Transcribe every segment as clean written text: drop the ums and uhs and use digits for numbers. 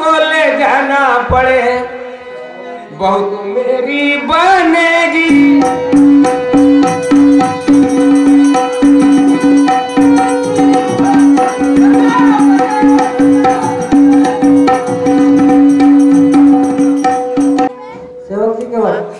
तुमको ले जाना पड़े, बहू तो मेरी बनेगी। सेवक जी के बाद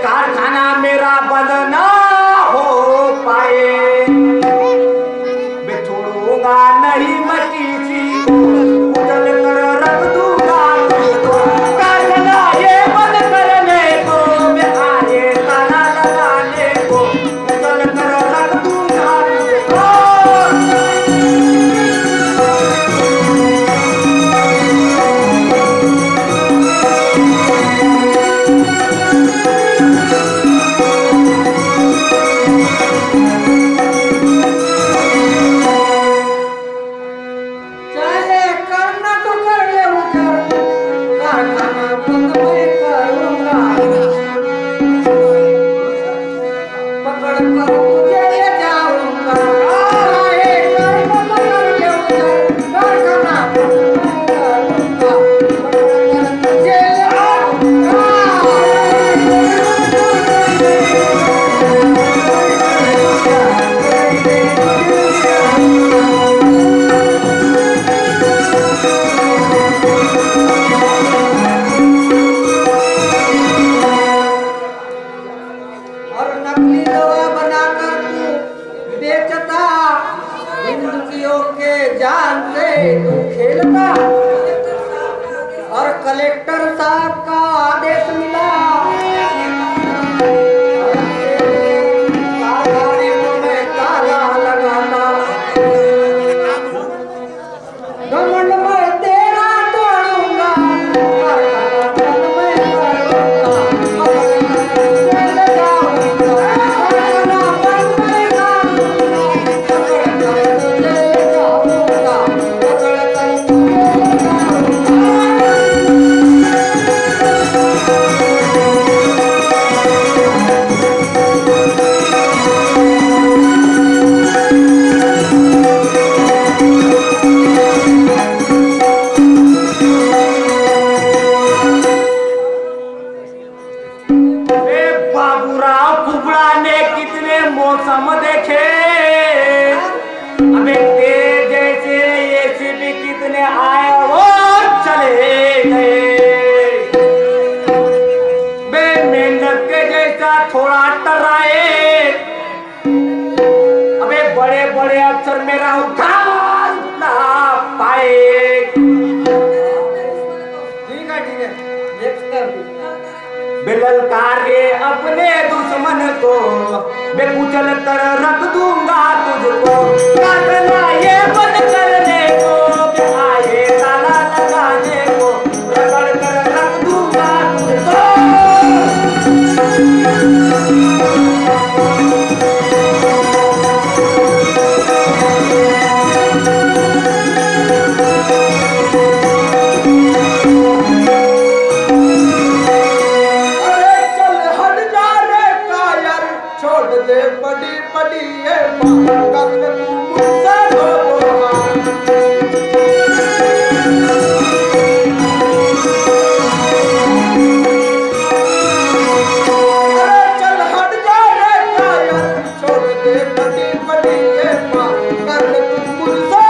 कारखाना मेरा बंद ना हो पाए, मैं छोड़ूंगा नहीं मची सी उजल कर रख दूंगा तुझको। कारखाना ये बंद करने को, मैं आगे ताला लगाने को, उजल कर रख दूंगा तुझको। कलेक्टर साहब का आदेश मिला, कारखाने में ताला लगाना, घमंड में तेरा तोड़ूंगा, कारखाना बंद में करूंगा, चल जाऊंगा, कारखाना बंद में करूंगा, मौसम देखे, अबे तेरे जैसे एसीबी कितने आए और चले गए, बे मेंढक के जैसा थोड़ा टर्राए, अबे बड़े बड़े अफसर मेरा उठा ना पाए। ठीक है बेललकारे अपने दुश्मन को, मैं कुचल कर रख दूंगा तुझको, काटना ये बंद करने को, मैं आए ताला लगाने को, रगड़ कर रख दूंगा तुझको। बड़ी बड़ी ये बात कर तू मुझसे अरे चल हट जा रे कायर, छोड़ दे बड़ी बड़ी ये बात कर तू मुझसे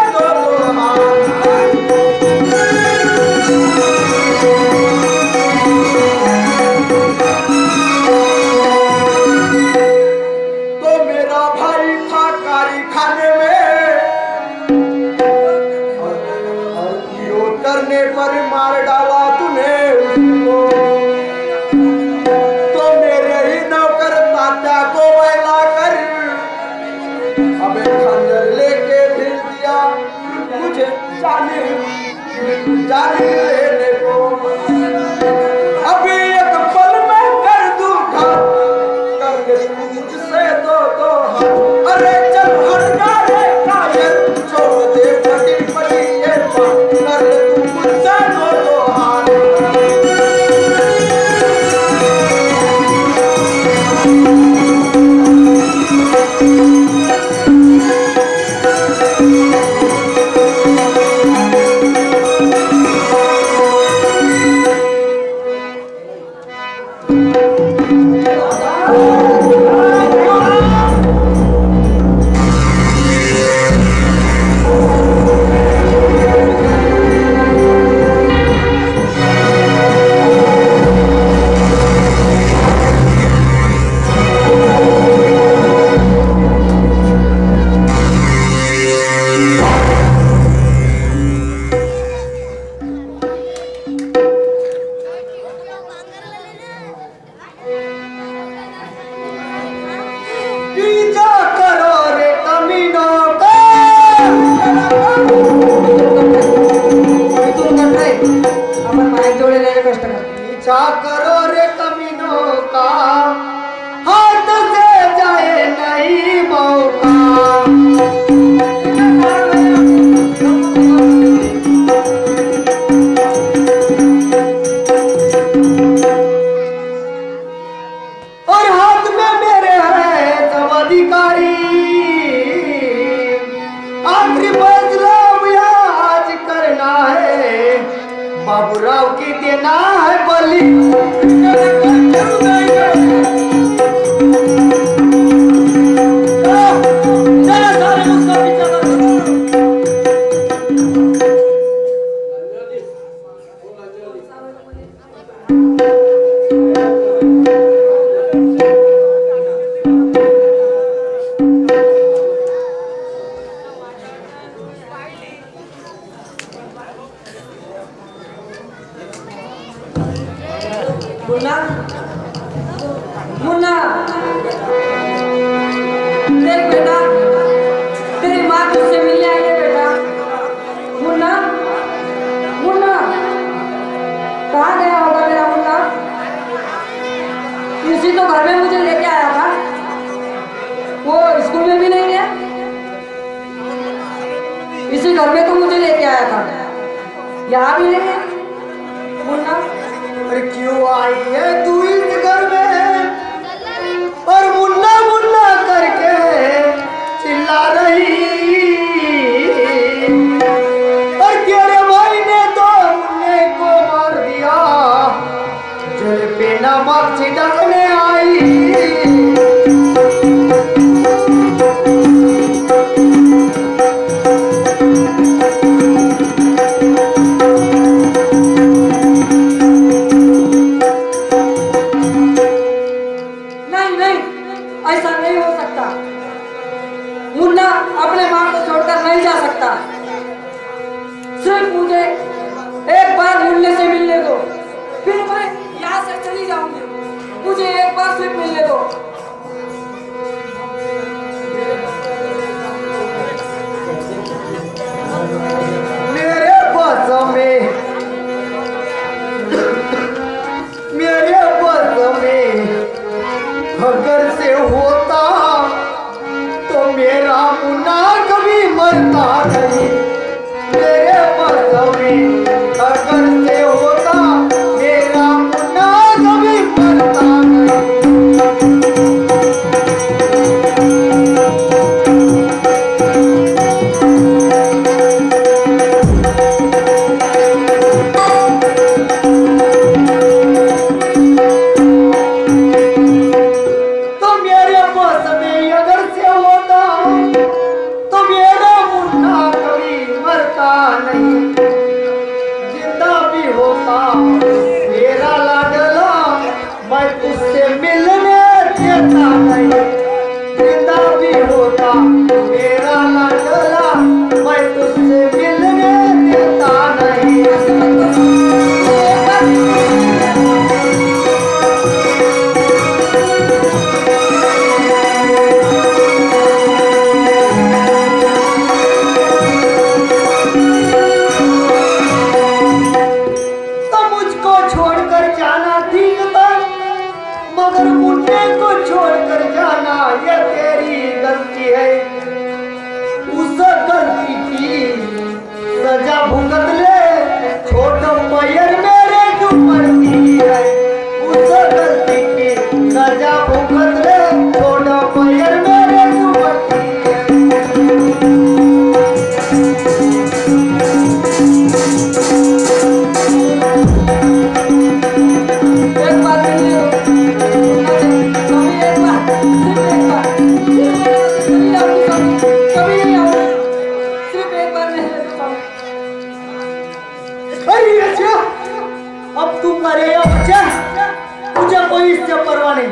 पर मार डाला तूने उसको, तो मेरे ही नौकर तात्या को बैला कर, अबे खंजर लेके भेज दिया मुझे जाने लेने को, अभी एक पल में कर दूंगा कर दे मुझसे दो हाथ, अरे चल हट जा रे कायर, छोड़ दे बड़ी बड़ी ये बात कर दे तू मुझसे दो हाथ। पीछा करो रे कमीनों का, हाथ से जाए नहीं मौका, और हाथ में मेरे है सब अधिकारी, आखिरी फैसला आज करना है, बाबूराव की देना है बलि। मुन्ना मुन्ना देख बेटा तेरी माँ तुझसे मिलने आई है बेटा। मुन्ना मुन्ना कहाँ गया होगा मेरा मुन्ना? इसी तो घर में मुझे लेके आया था, वो स्कूल में भी नहीं है, इसी घर में तो मुझे लेके आया था, यहाँ भी नहीं है। मुन्ना अरे क्यों आई है तू इस घर में और मुन्ना मुन्ना करके चिल्ला रही? और तेरे भाई ने तो मुन्ने को मार दिया, जल पे नमक छिड़कने आई। अपने माँ को छोड़कर नहीं जा सकता। सिर्फ मुझे एक बार मुन्ने से मिलने दो, फिर मैं यहाँ से चली जाऊंगी। मुझे एक बार सिर्फ मिलने दो। मेरे बस में अगर से होता तो मेरा मुन्ना कभी मरता नहीं। मेरे बस में अगर से होता मेरा मुन्ना कभी मरता नहीं। मेरा लाडला मैं तुझसे मिलने देता नहीं। जिंदा भी होता मेरा लाडला मैं तुझसे मिलने देता नहीं। मगर मुन्ने को छोड़कर जाना ये तेरी गलती है। उस गलती की सजा भुगत ले, छोटा पैर मेरे जो मरती है। उस गलती की सजा भुगत ले, छोटा पैर मेरे जो मरती है। अब तू मरे या बचा, मुझे कोई इससे परवाह नहीं।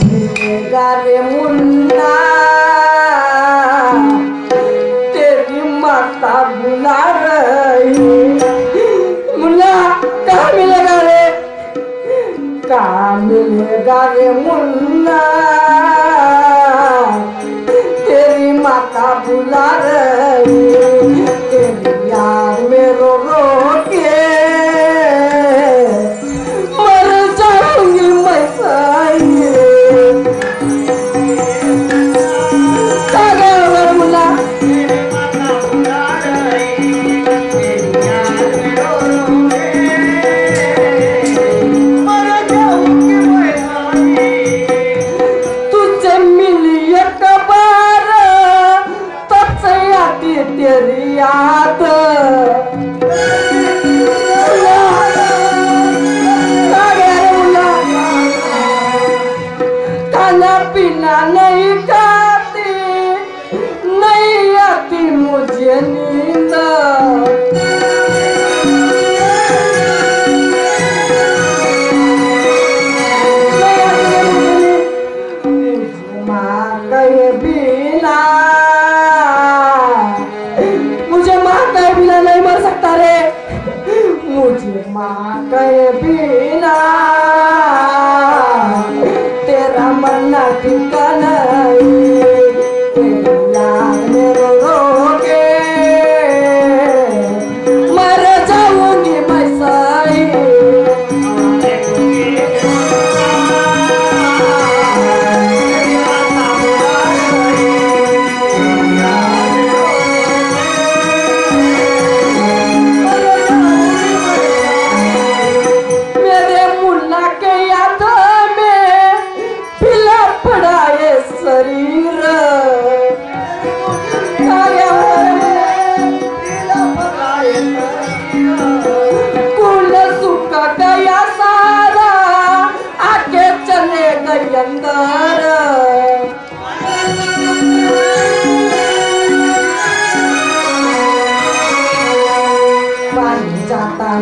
मिलेगा रे मुन्ना तेरी माता बुला रही। मुन्ना कहाँ मिलेगा रे, कहाँ मिलेगा रे मुन्ना तेरी माता बुला रही। तेरी याद में रो रो के मर जाऊंगी मैं सही। मुन्ना तुझसे मिली एक बार तब से आती तेरी याद। खाना पीना नहीं खाती, नहीं आती मुझे नींद। माँ कहे बिना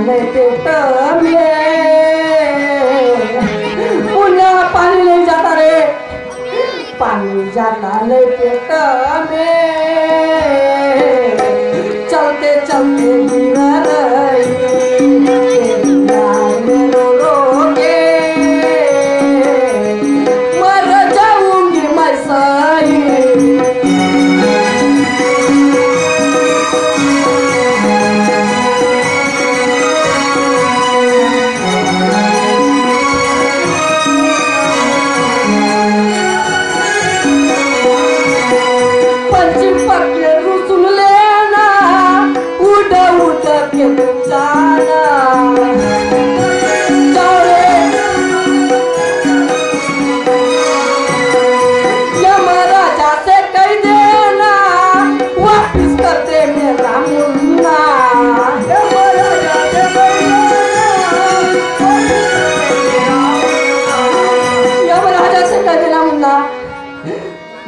लय पेट में मुन्ना पानी नहीं जाता रे पानी जाता लय पेट में चलते चलते गिर रही में रो रो के मर जाऊंगी मैं सही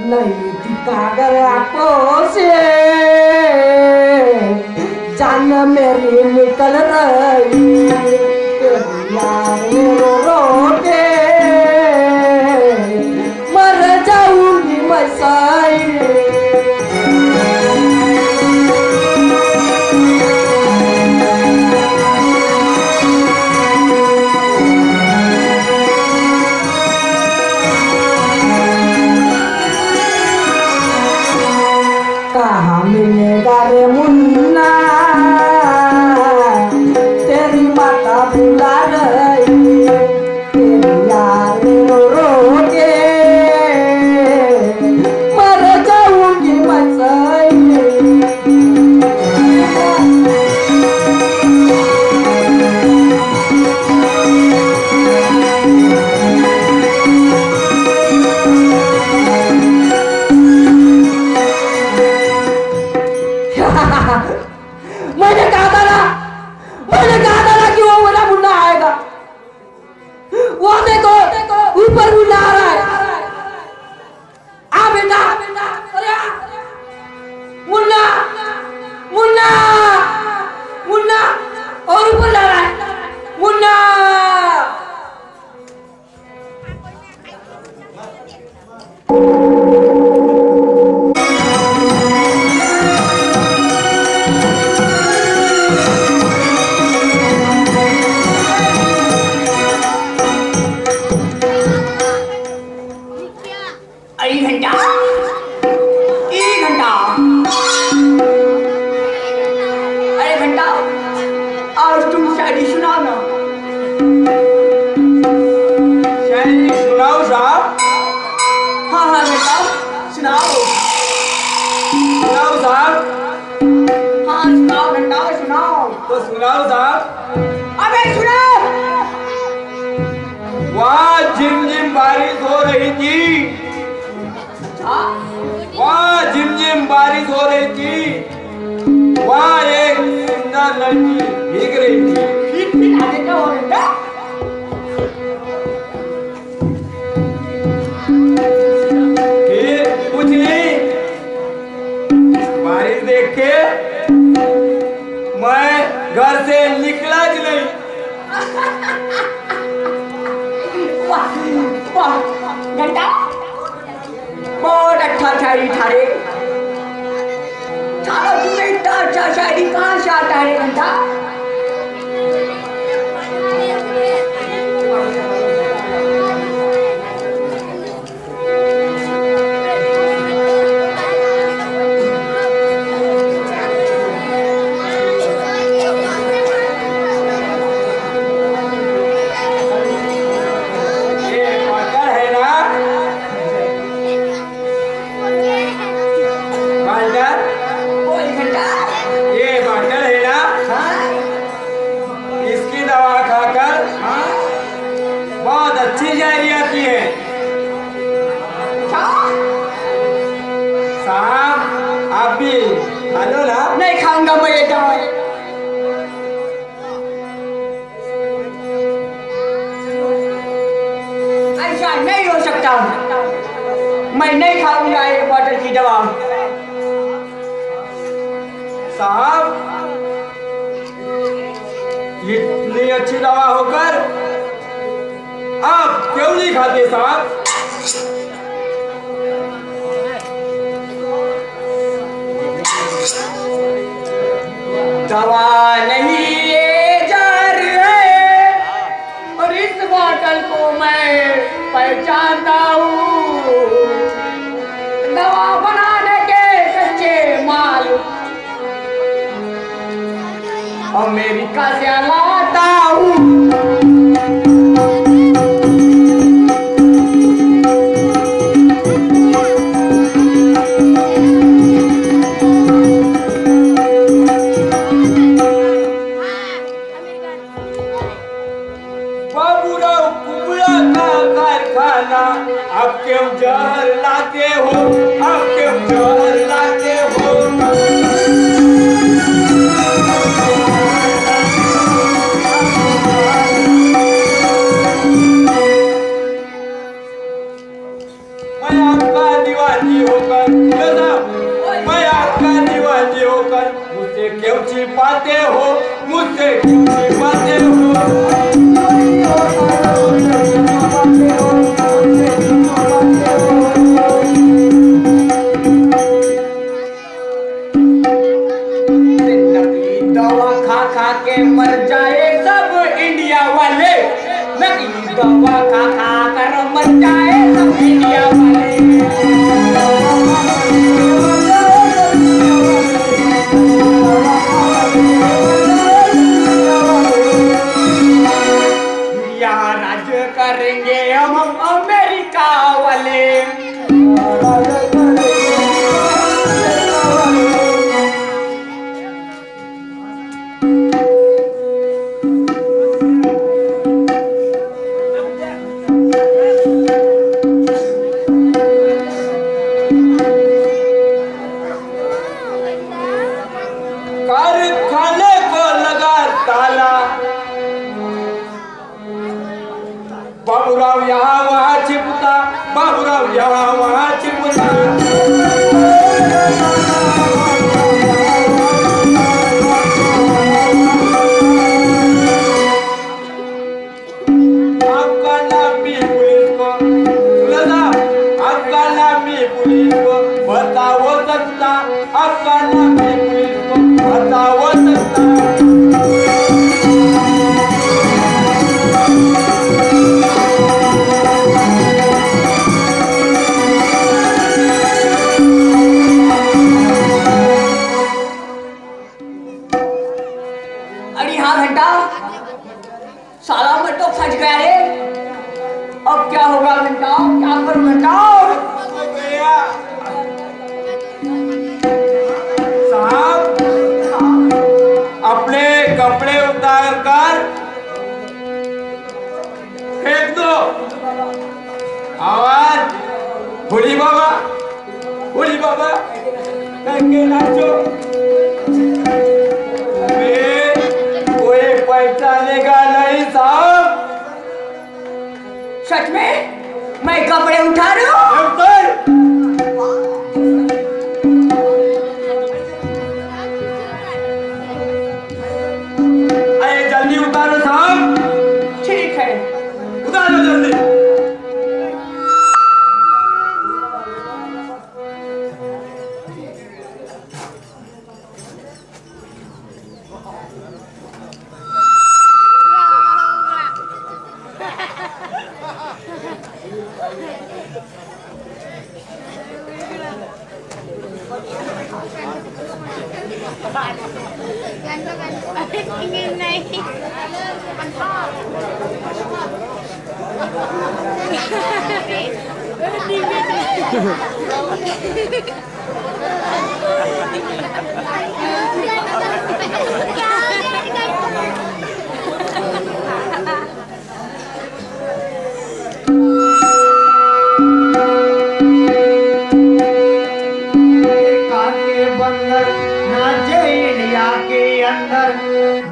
नहीं दिखाकर आंखों से जान मेरी निकल रही यार रो रो के मर जाऊंगी मैं सही कहाँ मिलेगा रे मुन्ना तेरी माता बुला रही तेरी यार रो रो के मर जाऊंगी मैं सही मैंने कहा था कि वो मेरा मुन्ना आएगा वो देखो ऊपर मुन्ना आ रहा है आ बेटा अरे मुन्ना मुन्ना मुन्ना और ऊपर ला रहा है मुन्ना सुनाओ साहब अबे सुनो वहाँ झिम झिम बारिश हो रही थी वहाँ झिम झिम बारिश हो रही थी वहाँ एक सुंदर लड़की भीग रही थी फिर आगे क्या हो रहा था फिर कुछ नहीं बारिश देख के मैं घर से निकला ही नहीं घंटा बहुत अच्छा शायरी था रे चलो तुम्हें इतना अच्छा शायरी कहाँ से आता है घंटा नहीं खाऊंगा मैं ये दवाई ऐसा नहीं हो सकता मैं नहीं खाऊंगा एक बोतल की दवा साहब इतनी अच्छी दवा होकर आप क्यों नहीं खाते साहब? दवा नहीं ये जहर है और इस बोतल को मैं पहचानता हूँ। दवा बनाने के कच्चे माल अमेरिका से लाता हूँ। आप क्यों जहर लाते हो? आप क्यों जहर लाते हो? मैं आपका दीवानी होकर, मैं आपका दीवानी होकर मुझसे क्यों छिपाते हो? मुझसे क्यों छिपाते हो? मर जाए सब इंडिया वाले, नकली दवा खा खा कर मर जाए सब इंडिया वाले। यहाँ राज्य करेंगे हम अमेरिका वाले। कारखाने को लगा ताला, बाबूराव यहाँ वहाँ छिपता, बाबूराव यहाँ वहाँ छिपता। आपका नाम भी पुलिस को, आपका नाम भी पुलिस को बता हो सकता, आपका नाम भी पुलिस को बता हो सकता। अरे हाँ घंटा, साला मैं तो फंस गया रे। अब क्या होगा घंटा? क्या करूं घंटा? साहब अपने कपड़े उतार कर फेंक दो। आवाज भोली बाबा, भोली बाबा करके नाचो। कोई पहचानेगा नहीं साहब। सच में मैं कपड़े उठा रहा हूँ। अरे जल्दी उतारो साहब। ठीक है, उतारो जल्दी। Ingin naik mantap.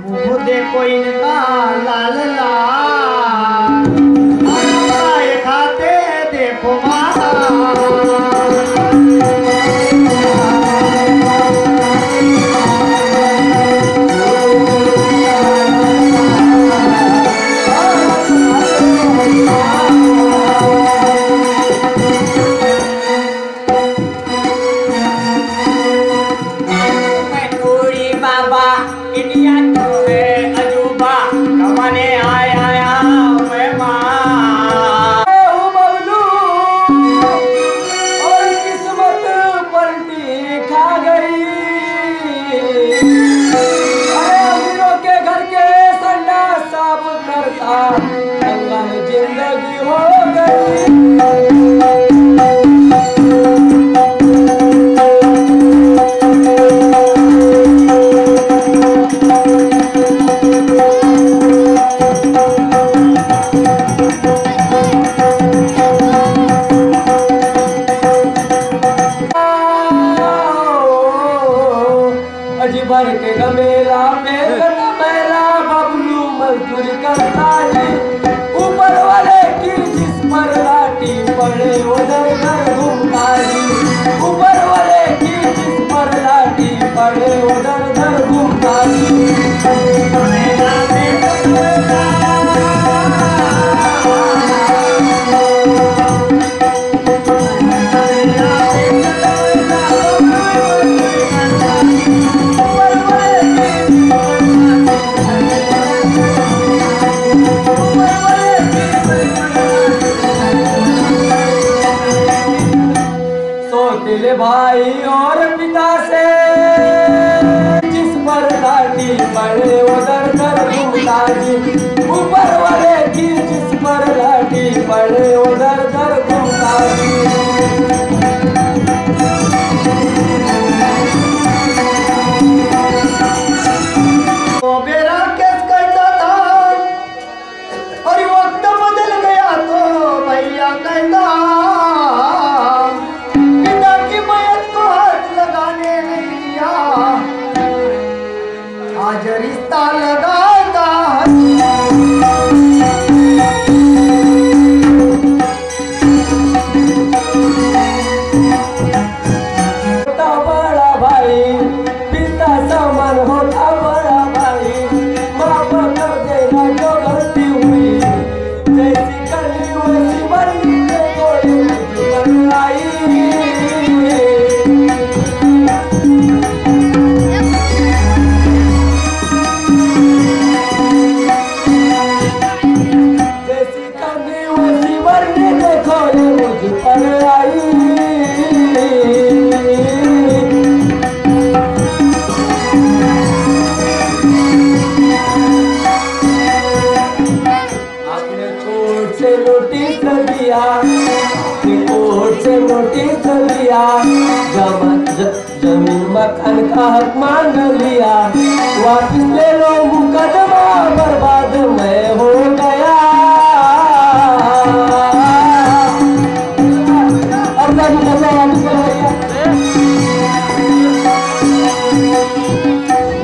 मुँह देखो इनका लाल लाल, ये खाते देखो माँ। भर के गमेला फेंकत मैला बबलू मजदूरी करता है ऊपर वाले की जिस पर लाठी पड़े उधर घर घूमता है ऊपर वाले की जिस पर लाठी पड़े उधर घर घूमता दिल भाई और पिता से जिस पर लाठी पड़े उधर घर घूमता जी ऊपर वाले की जिस पर लाठी पड़े उधर घर घूमता जी तो मेरा केस कहता था और वक्त बदल गया तो भैया कहता आज रिश्ता लगाता होता बड़ा भाई पिता समान होता बड़ा भाई माफ कर देना जो गलती हुई जैसी कली वैसी बनी कोई मुझे आई नोटिस दिया जमीन मकान का हक मांग लिया वापिस ले लो मुकदमा बर्बाद मैं हो गया अपना मुकदमा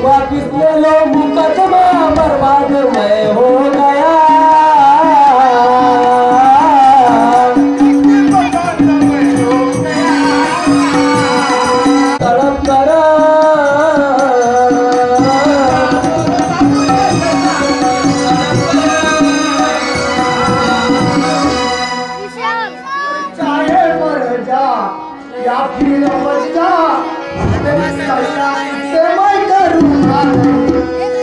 वापिस ले लो मुकदमा बर्बाद मैं हो गया या फिर बच जा मैं करूँगा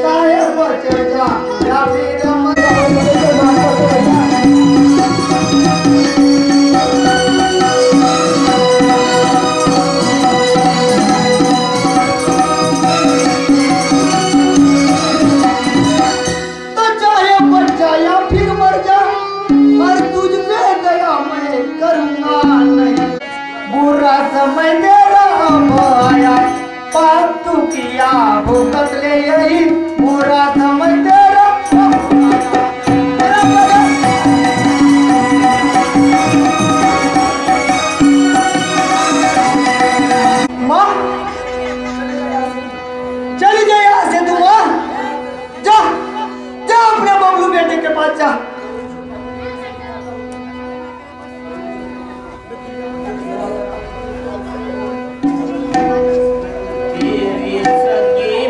चाहे बच जा या फिर तो चाहे बच जा या फिर मर जा और तुझ पे गया मैं करूँगा नहीं बुरा समय तेरा आया पाप तू किया भुगत ले यही बुरा समय तेरा माँ चली जा यहाँ से तू माँ जा जा अपने बबलू बेटे के पास जा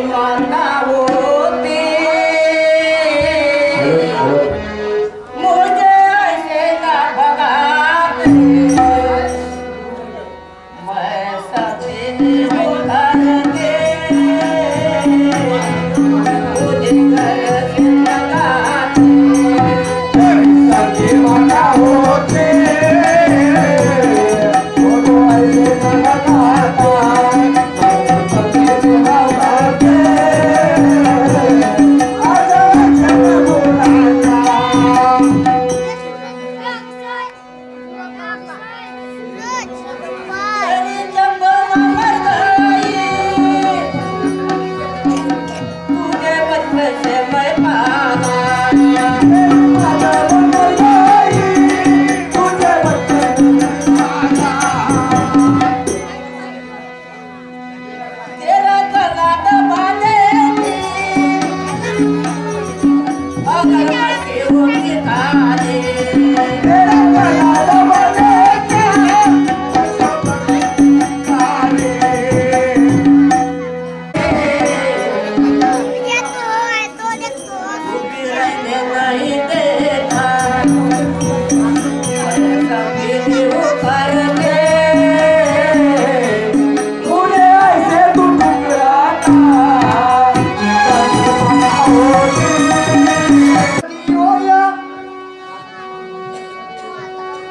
माता वो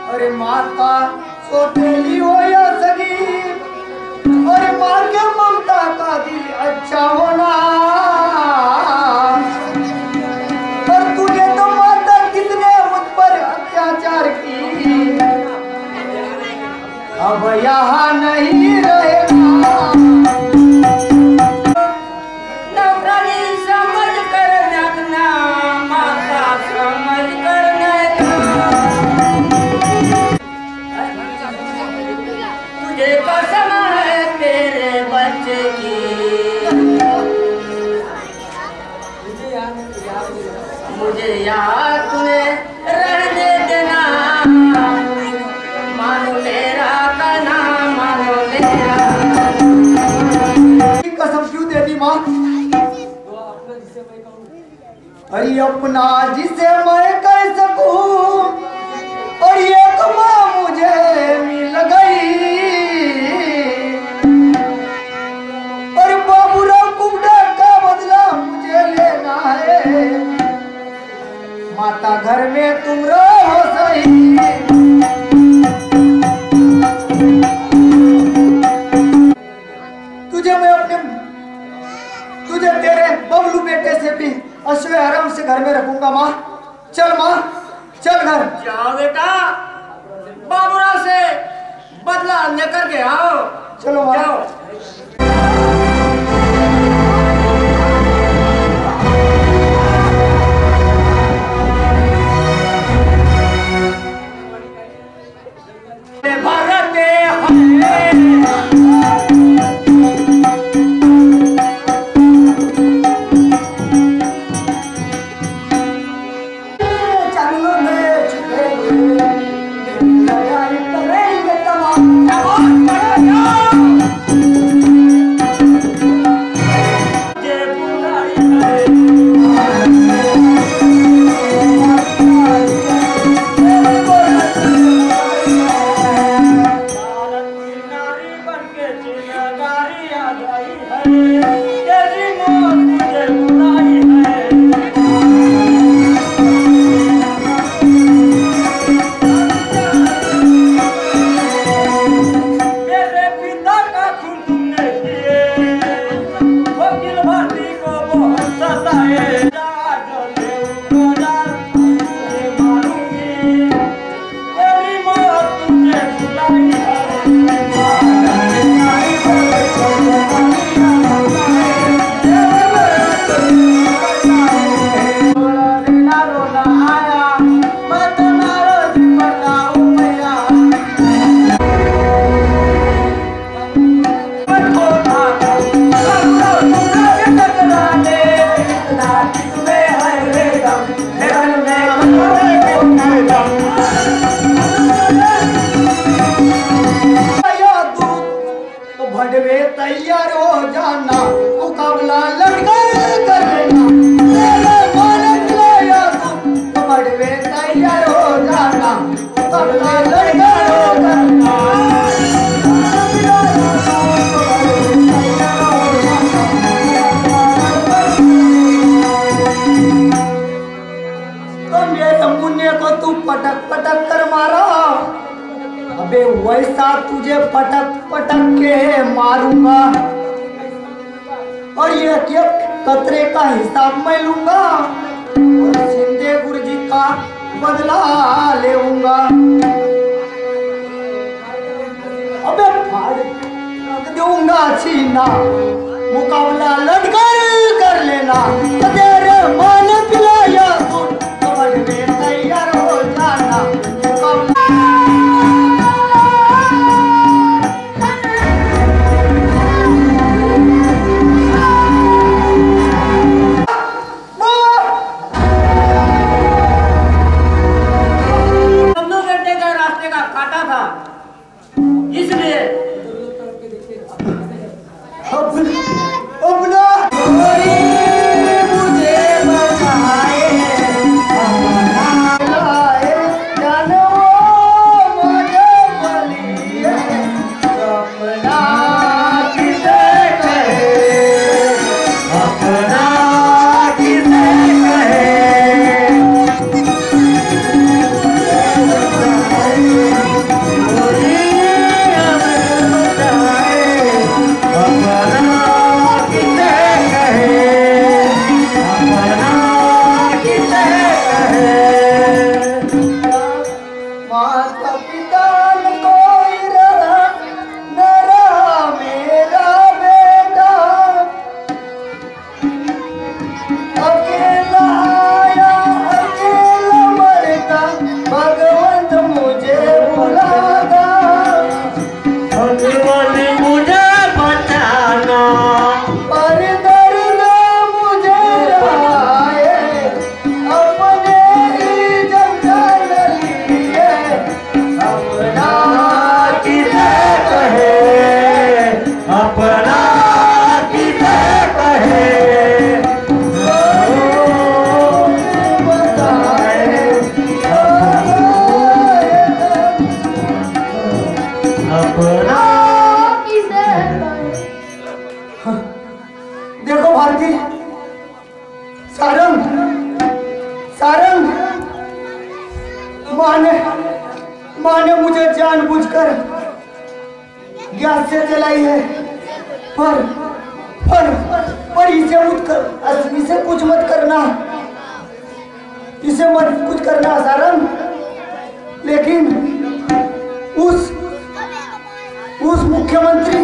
अरे माता सोतेली हो या सगी, अरे मार के ममता का दिल अच्छा होना। पर तूने तो माता कितने मुझ पर अत्याचार की, अब यहाँ नहीं रहेगा। नौकरी समझ कर रखना, माता समझ कर तुझे कसम है तेरे बच्चे की, मुझे याद तुझे रहने देना, मानो मेरा कहना मानो मेरा। कसम क्यों देती माँ? अरे अपना जिसे मैं कह सकूं, और ये माँ मुझे मिल गई। और बाबूराव कुबड़ा का बदला मुझे लेना है, माता घर में तुम रहो सही। तुझे तेरे बबलू बेटे से भी अश्वे आराम से घर में रखूंगा माँ। चल माँ, चल घर। जाओ बेटा, बाबूराव से बदला लेकर के आओ। चलो माँ। जाओ। भरते भडवे तैयार हो जाना, मुकाबला लड़कर कर लेना। तेरे मालिक लाया तू भडवे तैयार हो जाना, मुकाबला लड़कर करना। तो मेरे मुन्ने को तू पटक पटक कर मारा, अबे वैसा तुझे पटक पटक के मारूंगा। और ये कतरे का हिसाब मैं लूंगा, और शिंदे गुरुजी का बदला लेऊंगा। अबे फाड़ दूंगा छीना, मुकाबला लड़कर कर लेना। तेरे मान पिलाया तू कमर में तैयार हो जाना, मुकाबला। अपना किसे कहे अपना देखो भारती, सारंग सारंग माँ ने मुझे जानबूझकर गैस से जलाई है, पर इसे कुछ मत करना, इसे मत कुछ करना सारंग। लेकिन उस मुख्यमंत्री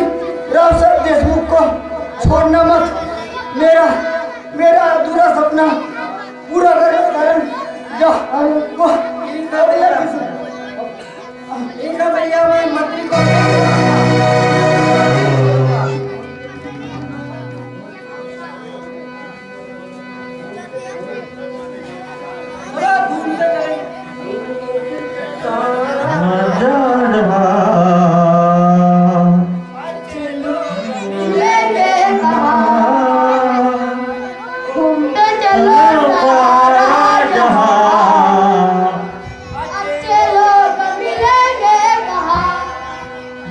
राव साहब देशमुख को छोड़ना मत, मेरा अधूरा सपना पूरा करना सारंग। भैया मैं मंत्री को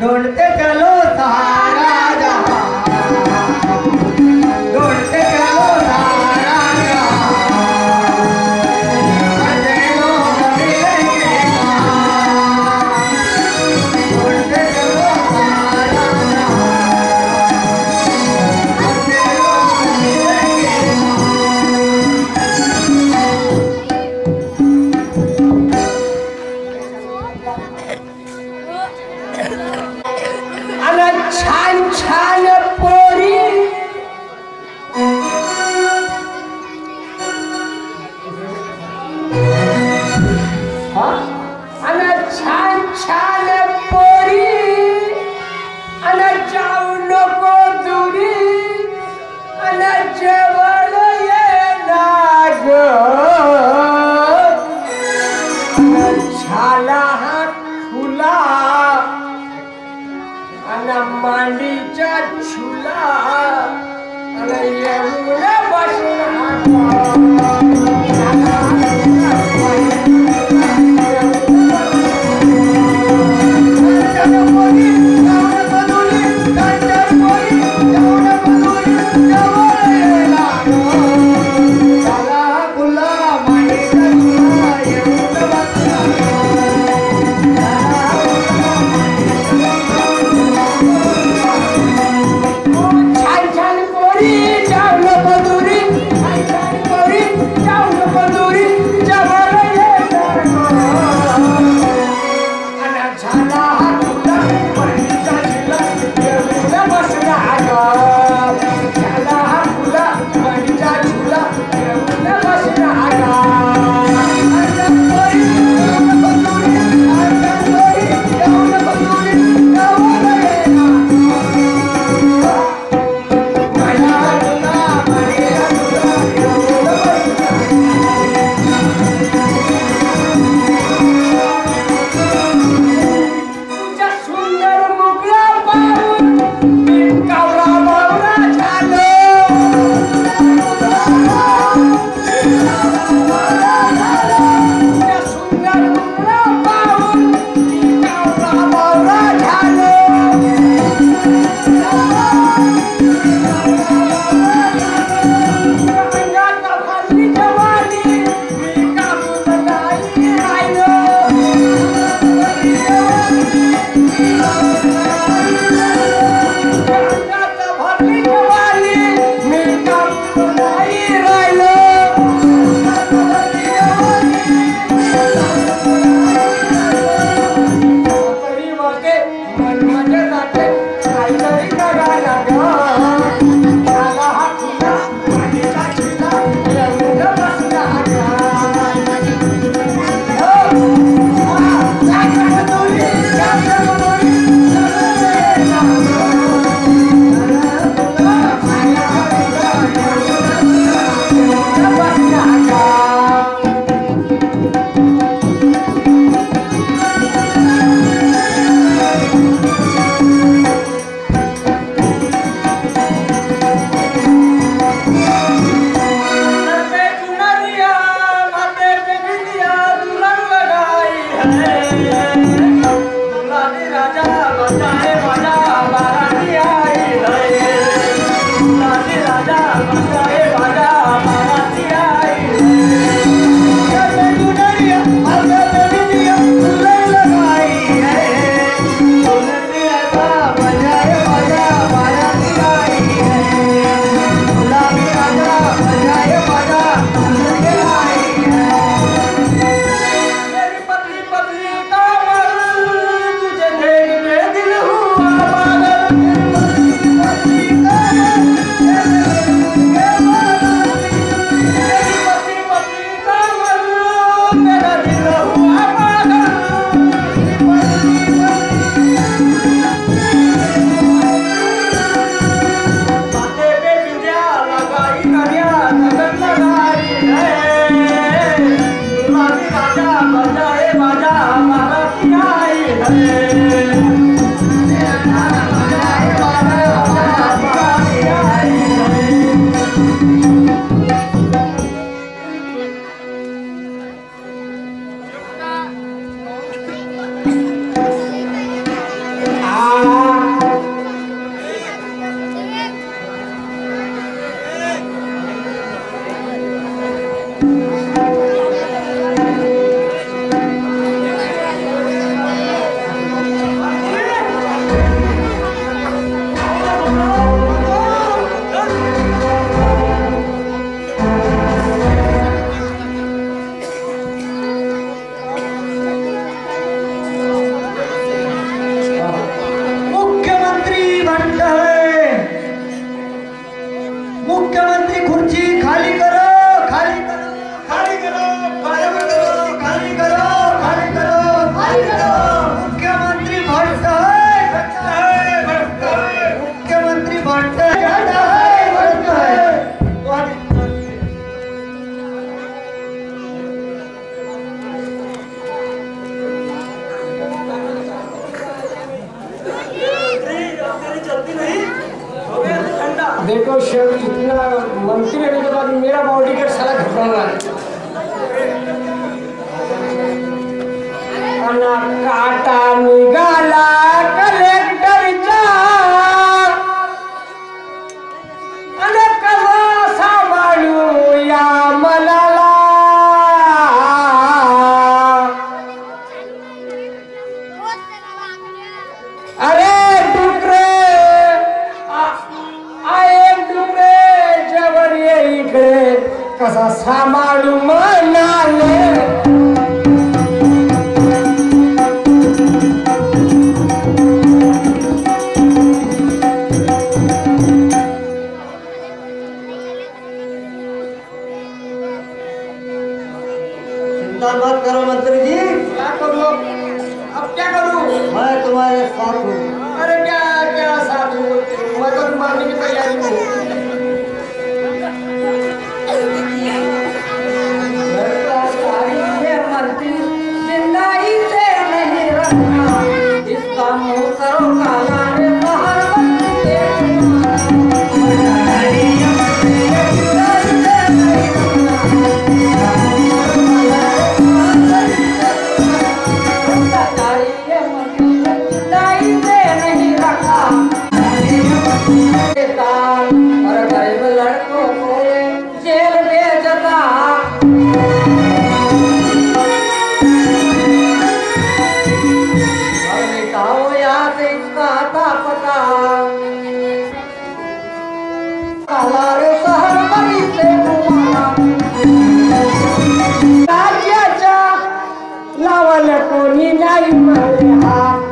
ढूंढते चलो सहारा जहां, ढूंढते चलो सहारा जहां, चलो मिलेंगे कहां, ढूंढते चलो सहारा जहां, चलो मिलेंगे छान छान पोरी छान छान पोरी जाऊ नको दुरी जवळ ये नाग छाला हा खुला मांडीच्या झुला एवढे छान छान पोरी जाऊ नको दुरी, छान छान पोरी देखो शेर इतना मंत्री रहने के बाद मेरा बॉडी का सारा घबरा रहा है। काटा निघाला कलेक्टरचा आणि कसा सांभाळू या मनाला अरे डुकरे आये डुकरे जबर ये इकडे कसा सांभाळू मनाले मत करो मंत्री जी। क्या करूं अब क्या करूं मैं तुम्हारे साथ हूँ। अरे क्या क्या साथ हूं मैं तो मारने की तैयारी में हूं मंत्री जिंदगी से नहीं रखना इसका मुंह करो काला रे बाहर और गरीब लड़कों को जेल भेजता और मिटाओ यहाँ से इसका आता पता काला रे शहर बड़ी से राज्याच्या लावाला कोणी नाही मरे हात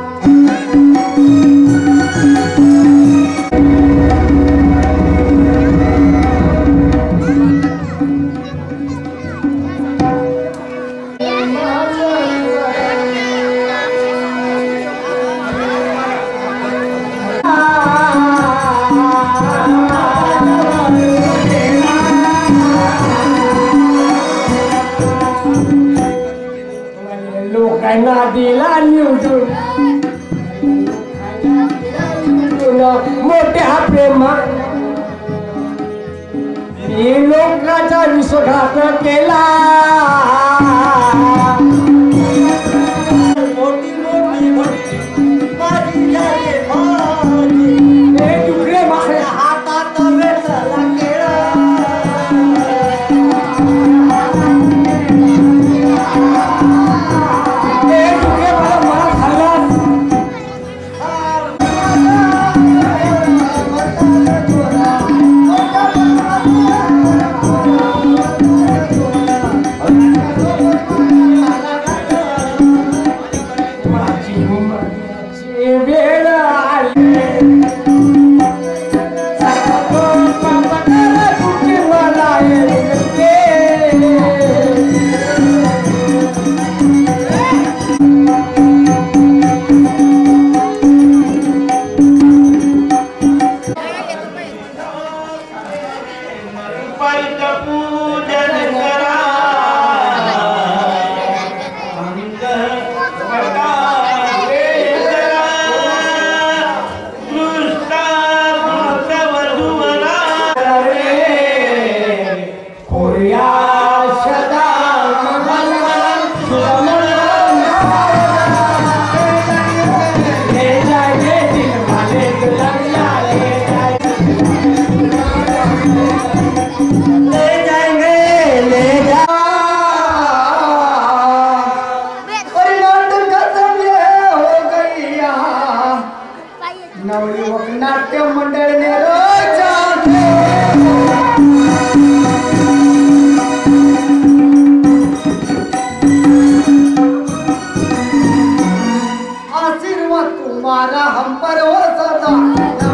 लोकांना दिला निवडून मोठ्या प्रेमा मी लोकांचा विश्वासघात केला मोठी मोठी माझी झाली माझी हे तुकडे मारे हातात वेचला केळा हे तुकडे मला खाल्लास माझी वेळ आली मला येते पूजन करा नवयुवक नाट्य मंडळ ने रोज आशीर्वाद तुम्हारा हम पर हो सदा।